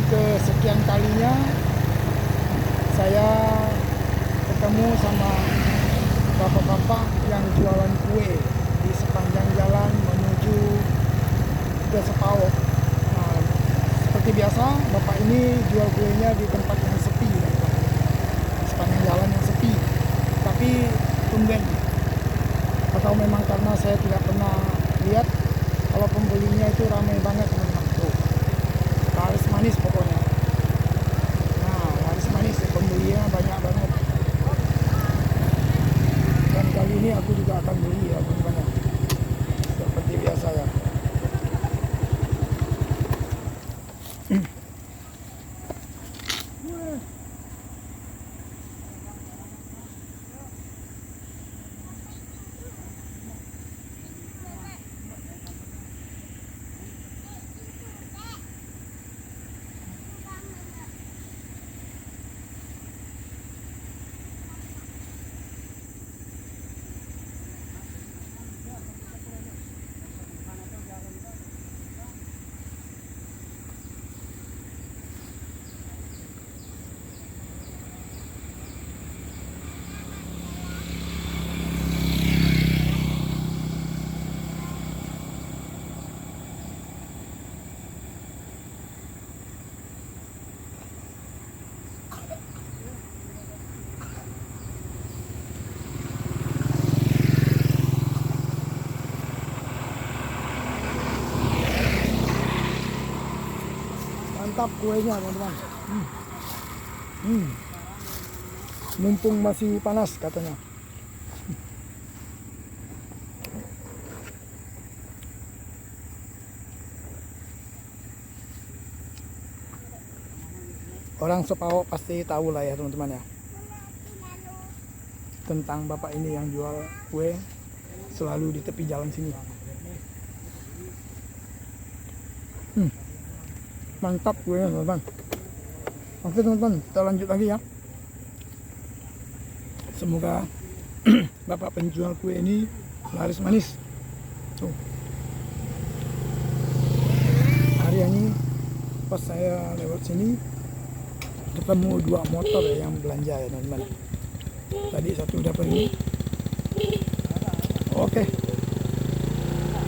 kesekian kalinya saya ketemu sama bapak-bapak yang jualan kue di sepanjang jalan menuju ke Sepau. Nah, seperti biasa bapak ini jual kuenya di tempat yang sepi, di sepanjang jalan yang sepi. Tapi tumben, atau memang karena saya tidak pernah lihat, kalau pembelinya itu ramai banget teman-teman. Tuh, laris manis pokoknya. Nah, laris manis, pembelinya banyak banget. Dan kali ini aku juga akan beli ya teman-teman, seperti biasa ya. Mantap kuenya teman-teman. Mumpung masih panas katanya. Orang Sepau pasti tahu lah ya teman-teman ya, tentang bapak ini yang jual kue selalu di tepi jalan sini. Mantap kuenya teman-teman. Oke teman-teman, kita lanjut lagi ya. Semoga bapak penjual kue ini laris manis. Tuh, hari ini pas saya lewat sini ketemu 2 motor ya yang belanja ya teman-teman. Tadi satu udah pergi. Oke.